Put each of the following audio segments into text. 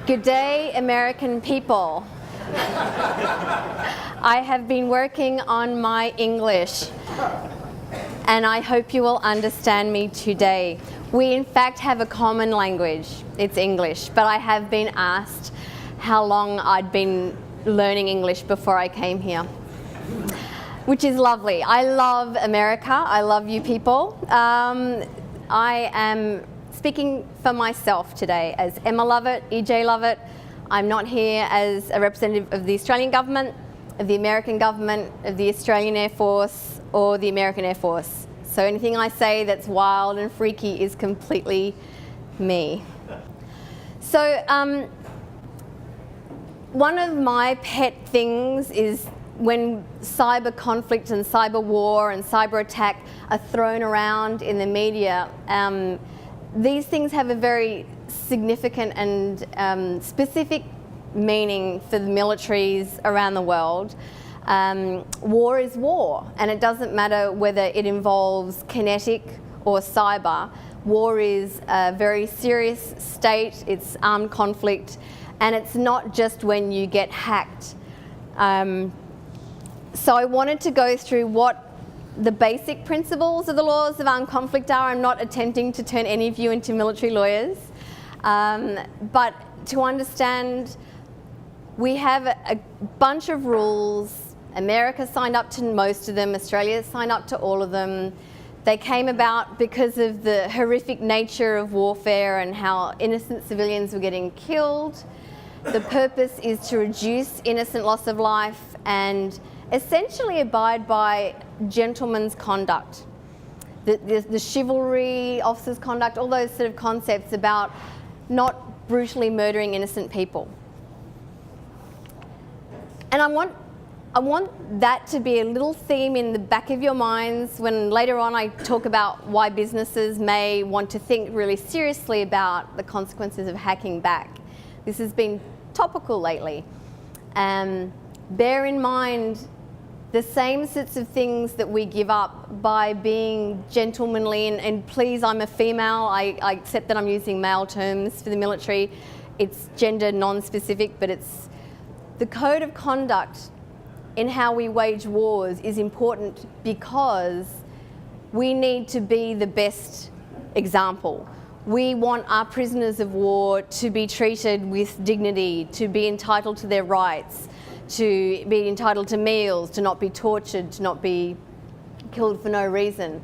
Good day, American people. I have been working on my English, and I hope you will understand me today. We in fact have a common language, it's English, but I have been asked how long I'd been learning English before I came here, which is lovely. I love America, I love you people. I am speaking for myself today as Emma Lovett, EJ Lovett. I'm not here as a representative of the Australian government, of the American government, of the Australian Air Force, or the American Air Force. So anything I say that's wild and freaky is completely me. So one of my pet things is when cyber conflict and cyber war and cyber attack are thrown around in the media. These things have a very significant and specific meaning for the militaries around the world. War is war, and it doesn't matter whether it involves kinetic or cyber. War is a very serious state, it's armed conflict, and it's not just when you get hacked. So I wanted to go through what the basic principles of the laws of armed conflict are. I'm not attempting to turn any of you into military lawyers, but to understand, we have a bunch of rules. America signed up to most of them, Australia signed up to all of them. They came about because of the horrific nature of warfare and how innocent civilians were getting killed. The purpose is to reduce innocent loss of life and essentially abide by gentleman's conduct. The chivalry, officer's conduct, all those sort of concepts about not brutally murdering innocent people. And I want that to be a little theme in the back of your minds when later on I talk about why businesses may want to think really seriously about the consequences of hacking back. This has been topical lately. Bear in mind the same sorts of things that we give up by being gentlemanly, and please, I'm a female, I accept that I'm using male terms for the military. It's gender non-specific, but it's the code of conduct in how we wage wars is important because we need to be the best example. We want our prisoners of war to be treated with dignity, to be entitled to their rights, to be entitled to meals, to not be tortured, to not be killed for no reason.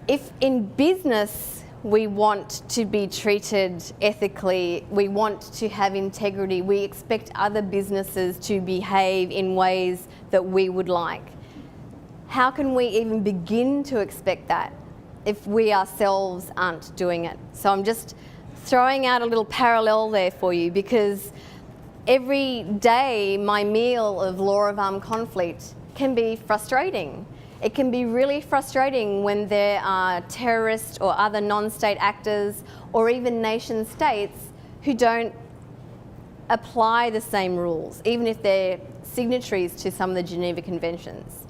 If in business we want to be treated ethically, we want to have integrity, we expect other businesses to behave in ways that we would like. How can we even begin to expect that if we ourselves aren't doing it? So I'm just throwing out a little parallel there for you, because every day my meal of law of armed conflict can be frustrating. It can be really frustrating when there are terrorists or other non-state actors or even nation states who don't apply the same rules, even if they're signatories to some of the Geneva Conventions.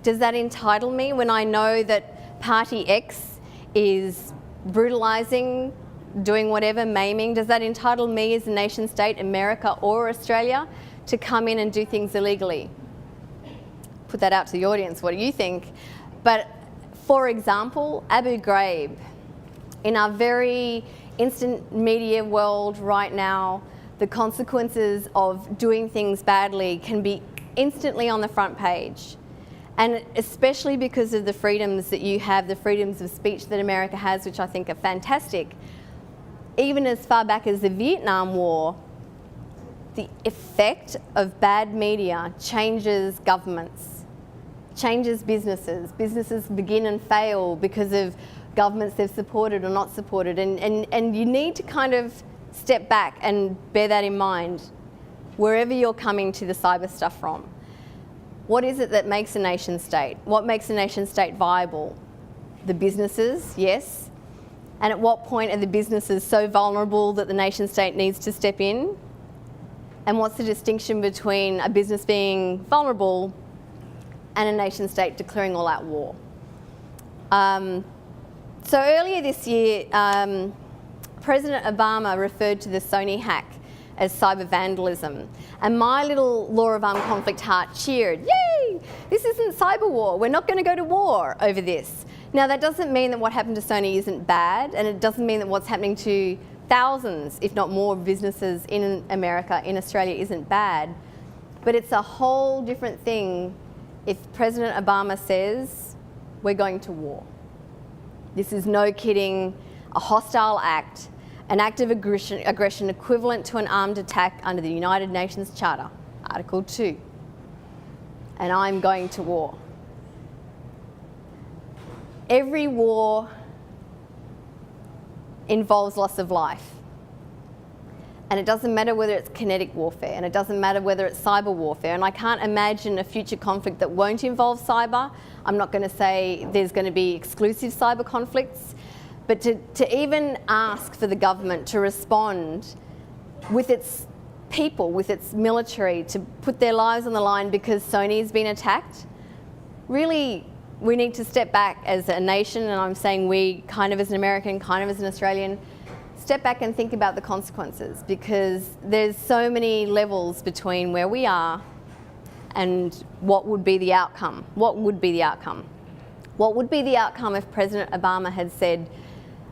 Does that entitle me when I know that Party X is brutalising, doing whatever, maiming? Does that entitle me as a nation state, America or Australia, to come in and do things illegally? Put that out to the audience, what do you think? But for example, Abu Ghraib, in our very instant media world right now, the consequences of doing things badly can be instantly on the front page. And especially because of the freedoms that you have, the freedoms of speech that America has, which I think are fantastic. Even as far back as the Vietnam War, the effect of bad media changes governments, changes businesses. Businesses begin and fail because of governments they've supported or not supported. And you need to kind of step back and bear that in mind wherever you're coming to the cyber stuff from. What is it that makes a nation state? What makes a nation state viable? The businesses, yes. And at what point are the businesses so vulnerable that the nation state needs to step in? And what's the distinction between a business being vulnerable and a nation state declaring all out war? So earlier this year, President Obama referred to the Sony hack as cyber vandalism. And my little law of armed conflict heart cheered, yay! This isn't cyber war. We're not going to go to war over this. Now, that doesn't mean that what happened to Sony isn't bad, and it doesn't mean that what's happening to thousands, if not more, businesses in America, in Australia, isn't bad. But it's a whole different thing if President Obama says, we're going to war. This is, no kidding, a hostile act, an act of aggression equivalent to an armed attack under the United Nations Charter, Article 2. And I'm going to war. Every war involves loss of life. And it doesn't matter whether it's kinetic warfare, and it doesn't matter whether it's cyber warfare. And I can't imagine a future conflict that won't involve cyber. I'm not going to say there's going to be exclusive cyber conflicts. But to even ask for the government to respond with its people, with its military, to put their lives on the line because Sony's been attacked, really, we need to step back as a nation, and I'm saying we, kind of as an American, kind of as an Australian, step back and think about the consequences, because there's so many levels between where we are and what would be the outcome. What would be the outcome? What would be the outcome if President Obama had said,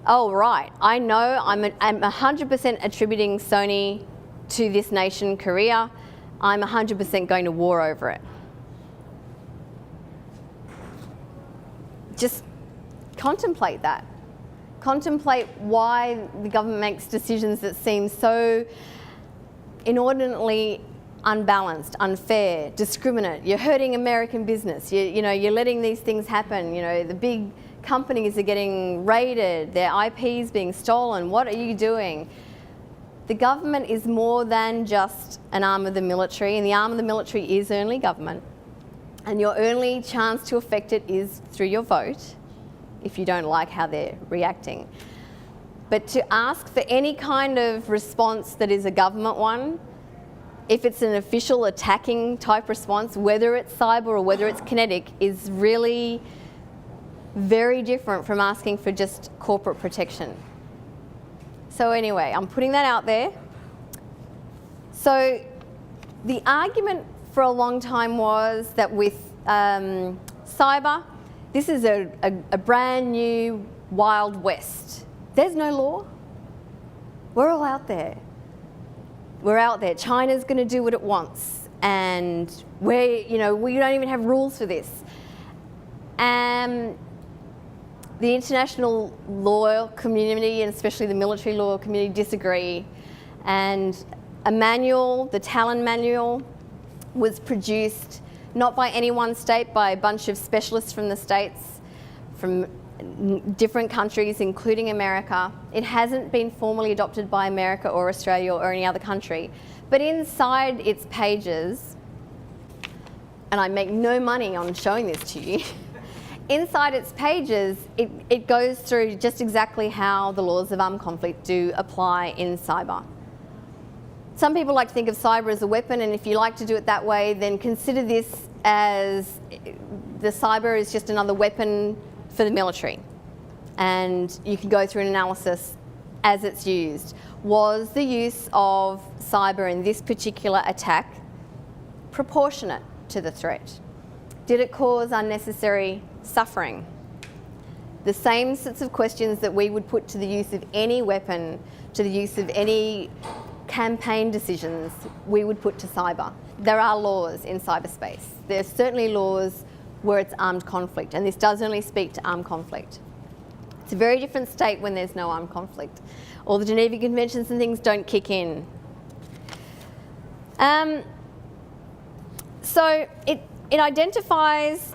oh, right, I know I'm 100% attributing Sony to this nation, Korea. I'm 100% going to war over it. Just contemplate that. Contemplate why the government makes decisions that seem so inordinately unbalanced, unfair, discriminate. You're hurting American business. You're letting these things happen. The big companies are getting raided, their IPs being stolen. What are you doing? The government is more than just an arm of the military, and the arm of the military is only government. And your only chance to affect it is through your vote, if you don't like how they're reacting. But to ask for any kind of response that is a government one, if it's an official attacking type response, whether it's cyber or whether it's kinetic, is really very different from asking for just corporate protection. So anyway, I'm putting that out there. So the argument for a long time was that with cyber, this is a brand new Wild West. There's no law. We're all out there. We're out there. China's going to do what it wants, and we don't even have rules for this. The international law community, and especially the military law community, disagree. And a manual, the Talon Manual, was produced not by any one state, by a bunch of specialists from the states, from different countries, including America. It hasn't been formally adopted by America or Australia or any other country. But inside its pages, and I make no money on showing this to you, inside its pages, it goes through just exactly how the laws of armed conflict do apply in cyber. Some people like to think of cyber as a weapon, and if you like to do it that way, then consider this as the cyber is just another weapon for the military. And you can go through an analysis as it's used. Was the use of cyber in this particular attack proportionate to the threat? Did it cause unnecessary suffering? The same sorts of questions that we would put to the use of any weapon, to the use of any campaign decisions, we would put to cyber. There are laws in cyberspace. There's certainly laws where it's armed conflict, and this does only speak to armed conflict. It's a very different state when there's no armed conflict. All the Geneva Conventions and things don't kick in. So it identifies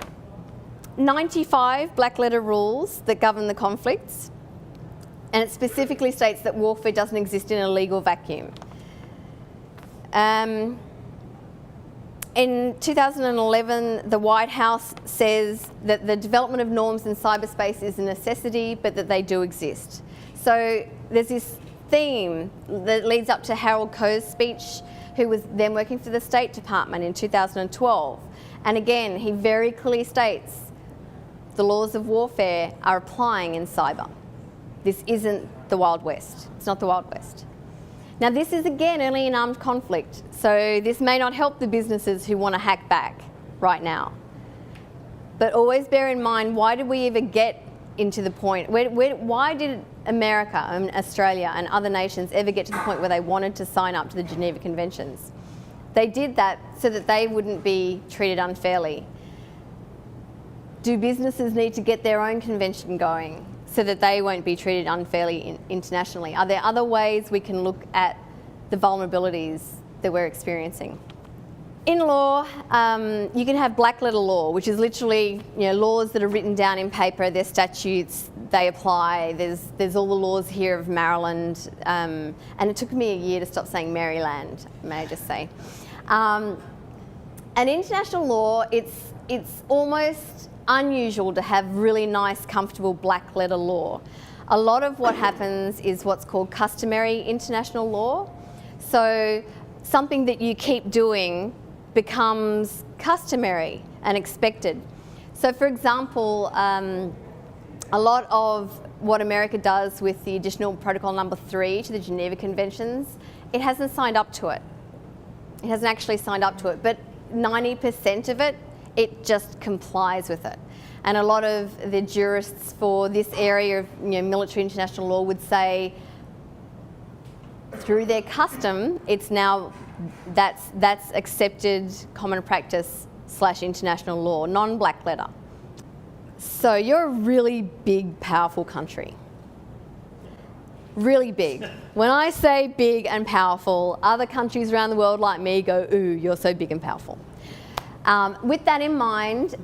95 Blackletter rules that govern the conflicts, and it specifically states that warfare doesn't exist in a legal vacuum. In 2011, the White House says that the development of norms in cyberspace is a necessity, but that they do exist. So there's this theme that leads up to Harold Koh's speech, who was then working for the State Department in 2012. And again, he very clearly states the laws of warfare are applying in cyber. This isn't the Wild West. It's not the Wild West. Now, this is, again, only an armed conflict, so this may not help the businesses who want to hack back right now. But always bear in mind, why did we ever get into the point, why did America and Australia and other nations ever get to the point where they wanted to sign up to the Geneva Conventions? They did that so that they wouldn't be treated unfairly. Do businesses need to get their own convention going so that they won't be treated unfairly internationally? Are there other ways we can look at the vulnerabilities that we're experiencing? In law, you can have black-letter law, which is literally, laws that are written down in paper. They're statutes, they apply. There's all the laws here of Maryland, and it took me a year to stop saying Maryland, may I just say. And international law, it's almost unusual to have really nice, comfortable black-letter law. A lot of what happens is what's called customary international law. So something that you keep doing becomes customary and expected. So for example, a lot of what America does with the additional protocol number 3 to the Geneva Conventions, it hasn't signed up to it. It hasn't actually signed up to it, but 90% of it just complies with it. And a lot of the jurists for this area of military international law would say, through their custom, it's now that's accepted common practice / international law, non-black letter. So you're a really big, powerful country. Really big. When I say big and powerful, other countries around the world like me go, ooh, you're so big and powerful. With that in mind,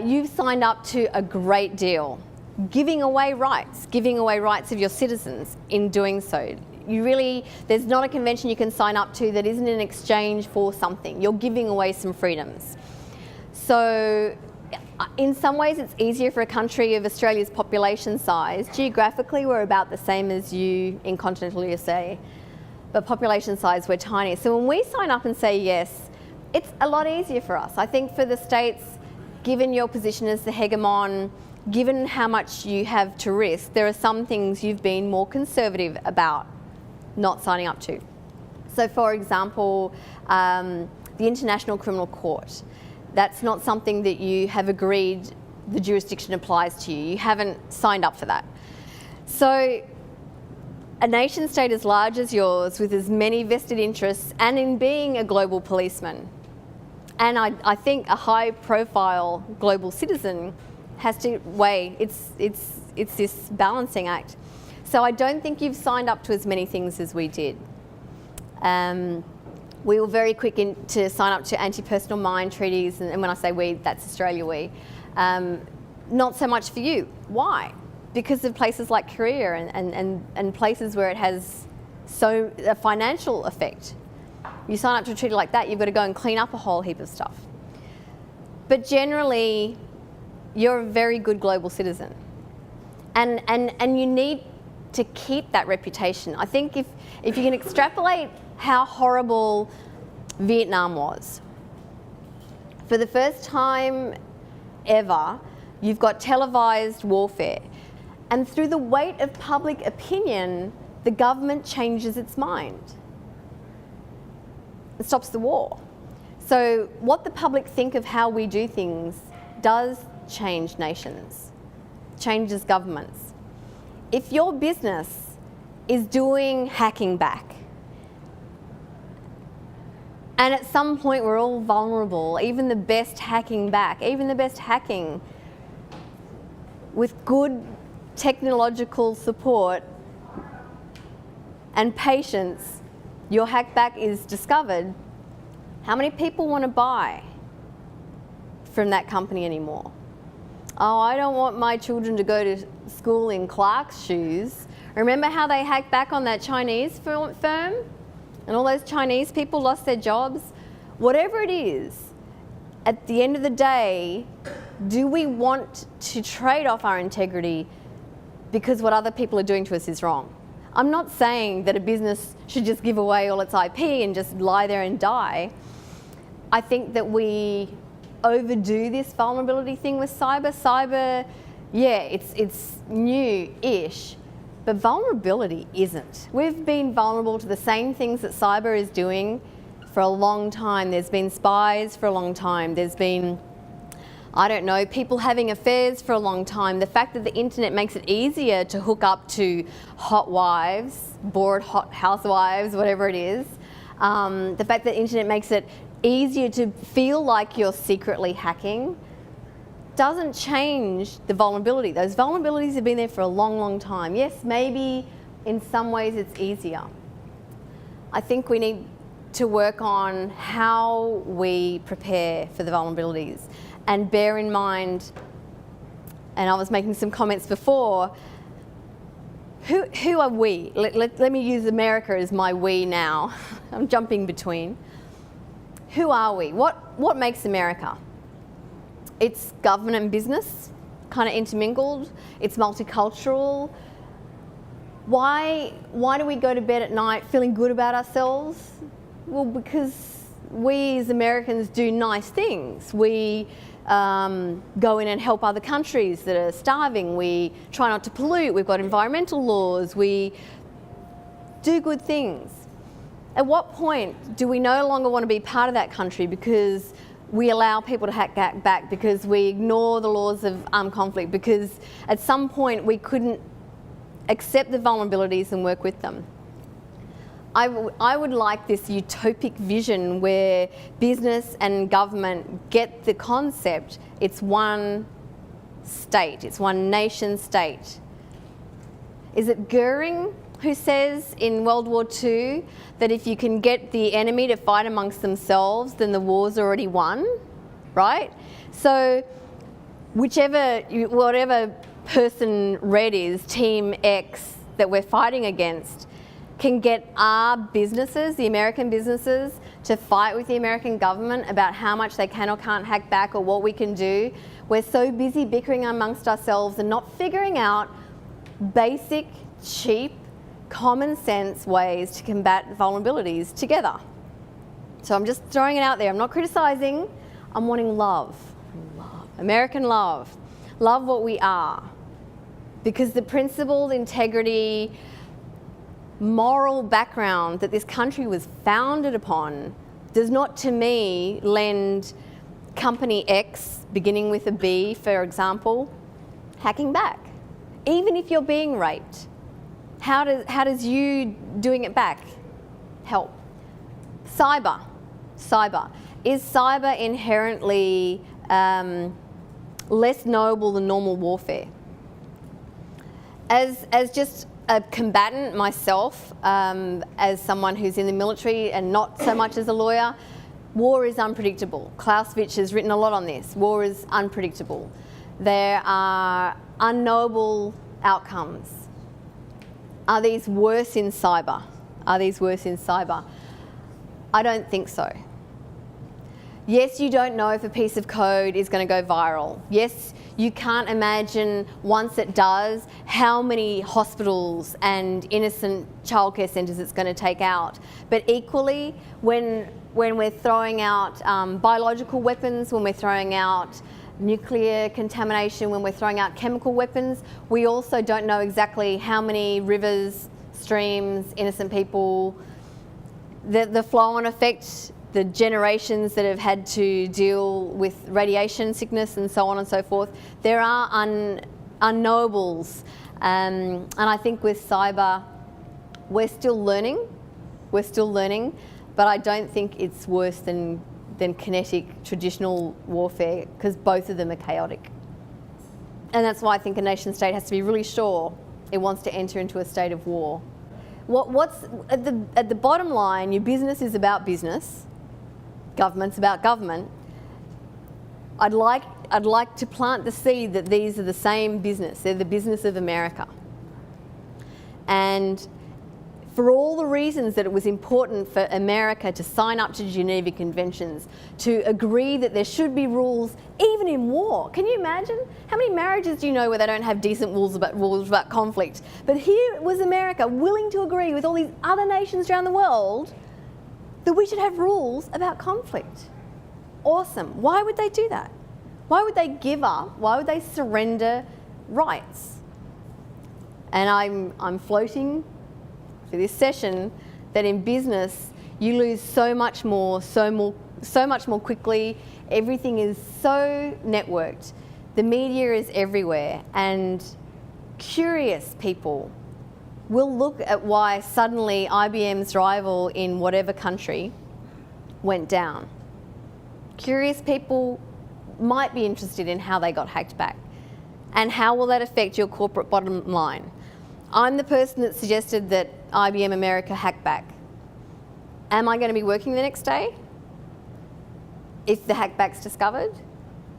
you've signed up to a great deal, giving away rights of your citizens in doing so. There's not a convention you can sign up to that isn't in exchange for something. You're giving away some freedoms. So in some ways it's easier for a country of Australia's population size. Geographically we're about the same as you in continental USA, but population size we're tiny. So when we sign up and say yes, it's a lot easier for us. I think for the States, given your position as the hegemon, given how much you have to risk, there are some things you've been more conservative about not signing up to. So for example, the International Criminal Court, that's not something that you have agreed the jurisdiction applies to you. You haven't signed up for that. So a nation state as large as yours with as many vested interests and in being a global policeman, and I think a high profile global citizen has to weigh, it's this balancing act. So I don't think you've signed up to as many things as we did. We were very quick to sign up to anti-personal mine treaties, and when I say we, that's Australia we. Not so much for you. Why? Because of places like Korea and places where it has a financial effect. You sign up to a treaty like that, you've got to go and clean up a whole heap of stuff. But generally, you're a very good global citizen. And you need to keep that reputation. I think if you can extrapolate how horrible Vietnam was, for the first time ever, you've got televised warfare. And through the weight of public opinion, the government changes its mind. It stops the war. So what the public think of how we do things does change nations, changes governments. If your business is doing hacking back, and at some point we're all vulnerable, even the best hacking back, even the best hacking with good technological support and patience, your hack back is discovered, how many people want to buy from that company anymore? Oh, I don't want my children to go to school in Clark's shoes. Remember how they hacked back on that Chinese firm? And all those Chinese people lost their jobs? Whatever it is, at the end of the day, do we want to trade off our integrity because what other people are doing to us is wrong? I'm not saying that a business should just give away all its IP and just lie there and die. I think that we overdo this vulnerability thing with cyber. Cyber, yeah, it's new-ish, but vulnerability isn't. We've been vulnerable to the same things that cyber is doing for a long time. There's been spies for a long time. There's been, I don't know, people having affairs for a long time. The fact that the internet makes it easier to hook up to hot wives, bored hot housewives, whatever it is. The fact that the internet makes it easier to feel like you're secretly hacking doesn't change the vulnerability. Those vulnerabilities have been there for a long, long time. Yes, maybe in some ways it's easier. I think we need to work on how we prepare for the vulnerabilities and bear in mind, and I was making some comments before, who are we? Let me use America as my we now. I'm jumping between. Who are we? What makes America? It's government and business, kind of intermingled. It's multicultural. Why do we go to bed at night feeling good about ourselves? Well, because we as Americans do nice things. We go in and help other countries that are starving. We try not to pollute. We've got environmental laws. We do good things. At what point do we no longer want to be part of that country because we allow people to hack back, because we ignore the laws of armed conflict, because at some point we couldn't accept the vulnerabilities and work with them? I would like this utopic vision where business and government get the concept. It's one state, it's one nation state. Is it Goering who says in World War II that if you can get the enemy to fight amongst themselves, then the war's already won, right? So whatever person red is, Team X, that we're fighting against, can get our businesses, the American businesses, to fight with the American government about how much they can or can't hack back or what we can do. We're so busy bickering amongst ourselves and not figuring out basic, cheap, common sense ways to combat vulnerabilities together. So I'm just throwing it out there. I'm not criticizing. I'm wanting love. American love. Love what we are. Because the principled integrity, moral background that this country was founded upon does not, to me, lend company X, beginning with a B, for example, hacking back. Even if you're being raped, how does you doing it back help? Cyber. Is cyber inherently less noble than normal warfare? As just a combatant myself, as someone who's in the military and not so much as a lawyer, war is unpredictable. Clausewitz has written a lot on this. War is unpredictable. There are unknowable outcomes. Are these worse in cyber? I don't think so. Yes, you don't know if a piece of code is going to go viral. Yes, you can't imagine, once it does, how many hospitals and innocent childcare centres it's going to take out. But equally, when we're throwing out biological weapons, when we're throwing out nuclear contamination, when we're throwing out chemical weapons, we also don't know exactly how many rivers, streams, innocent people, the flow-on effect, the generations that have had to deal with radiation sickness and so on and so forth. There are unknowables. And I think with cyber, we're still learning, but I don't think it's worse than kinetic traditional warfare, because both of them are chaotic. And that's why I think a nation state has to be really sure it wants to enter into a state of war. What's at the bottom line, your business is about business, government's about government. I'd like to plant the seed that these are the same business. They're the business of America. And for all the reasons that it was important for America to sign up to Geneva Conventions, to agree that there should be rules even in war. Can you imagine? How many marriages do you know where they don't have decent rules about conflict? But here was America willing to agree with all these other nations around the world that we should have rules about conflict. Awesome. Why would they do that? Why would they give up? Why would they surrender rights? And I'm floating for this session that in business, you lose so much more quickly. Everything is so networked. The media is everywhere, and curious people will look at why suddenly IBM's rival in whatever country went down. Curious people might be interested in how they got hacked back, and how will that affect your corporate bottom line. I'm the person that suggested that IBM America hack back. Am I going to be working the next day if the hackback's discovered?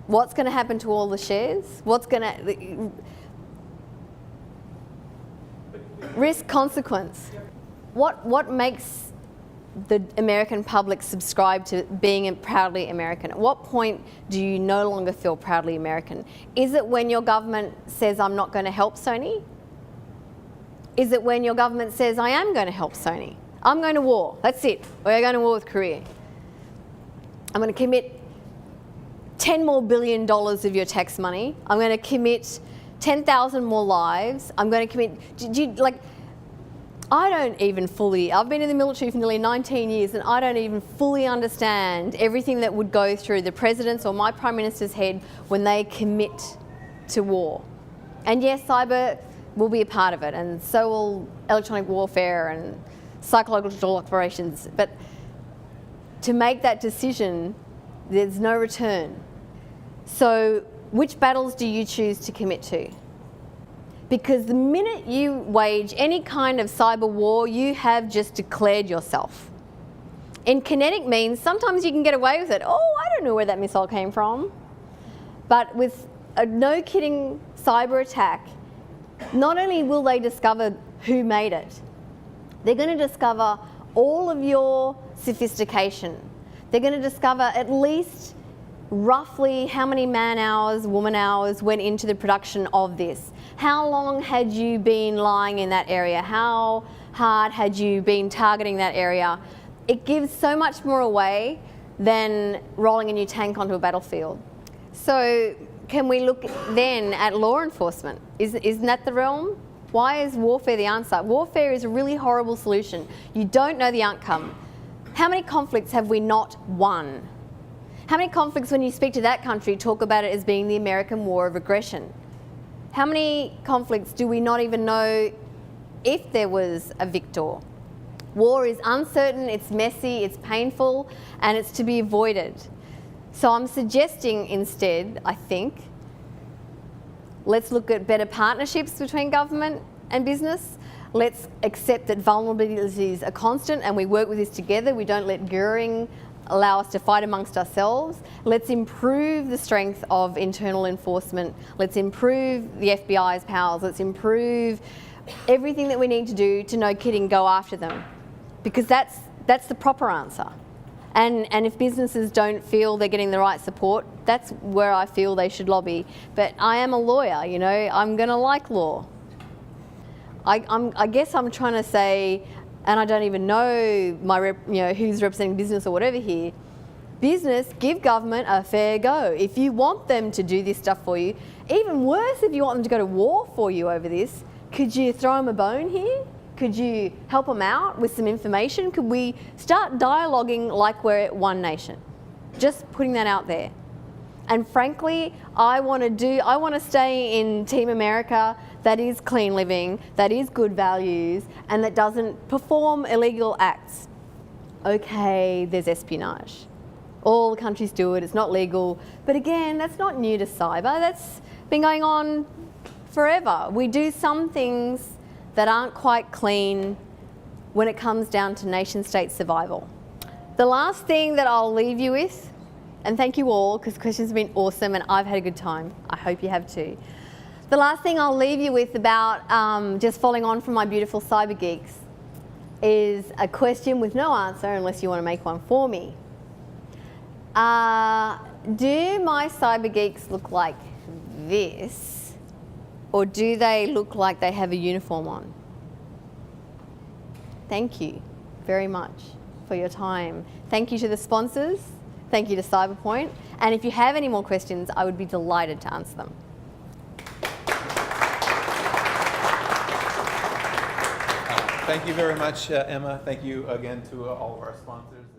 What's going to happen to all the shares? What's going to... Risk, consequence. What makes the American public subscribe to being proudly American? At what point do you no longer feel proudly American? Is it when your government says, I'm not going to help Sony? Is it when your government says, I am going to help Sony? I'm going to war. That's it. We're going to war with Korea. I'm going to commit $10 billion more of your tax money. I'm going to commit 10,000 more lives. I'm going to commit... I don't even fully... I've been in the military for nearly 19 years, and I don't even fully understand everything that would go through the president's or my prime minister's head when they commit to war. And yes, cyber will be a part of it, and so will electronic warfare and psychological operations. But to make that decision, there's no return. So which battles do you choose to commit to? Because the minute you wage any kind of cyber war, you have just declared yourself. In kinetic means, sometimes you can get away with it. Oh, I don't know where that missile came from. But with a no-kidding cyber attack, not only will they discover who made it, they're going to discover all of your sophistication. They're going to discover at least roughly how many man-hours, woman-hours went into the production of this. How long had you been lying in that area? How hard had you been targeting that area? It gives so much more away than rolling a new tank onto a battlefield. So can we look then at law enforcement? Isn't that the realm? Why is warfare the answer? Warfare is a really horrible solution. You don't know the outcome. How many conflicts have we not won? How many conflicts, when you speak to that country, talk about it as being the American war of aggression? How many conflicts do we not even know if there was a victor? War is uncertain, it's messy, it's painful, and it's to be avoided. So I'm suggesting instead, I think, let's look at better partnerships between government and business. Let's accept that vulnerabilities are constant and we work with this together. We don't let Goering allow us to fight amongst ourselves. Let's improve the strength of internal enforcement. Let's improve the FBI's powers. Let's improve everything that we need to do to, no kidding, go after them. Because that's the proper answer. And if businesses don't feel they're getting the right support, that's where I feel they should lobby. But I am a lawyer, you know, I'm going to like law. I guess I'm trying to say, and I don't even know who's representing business or whatever here. Business, give government a fair go. If you want them to do this stuff for you, even worse if you want them to go to war for you over this, could you throw them a bone here? Could you help them out with some information? Could we start dialoguing like we're one nation? Just putting that out there. And frankly, I want to stay in Team America that is clean living, that is good values, and that doesn't perform illegal acts. Okay, there's espionage. All the countries do it, it's not legal. But again, that's not new to cyber, that's been going on forever. We do some things that aren't quite clean when it comes down to nation-state survival. The last thing that I'll leave you with, and thank you all, because questions have been awesome and I've had a good time. I hope you have too. The last thing I'll leave you with about just following on from my beautiful cyber geeks is a question with no answer unless you want to make one for me. Do my cyber geeks look like this, or do they look like they have a uniform on? Thank you very much for your time. Thank you to the sponsors. Thank you to CyberPoint. And if you have any more questions, I would be delighted to answer them. Thank you very much, Emma. Thank you again to all of our sponsors.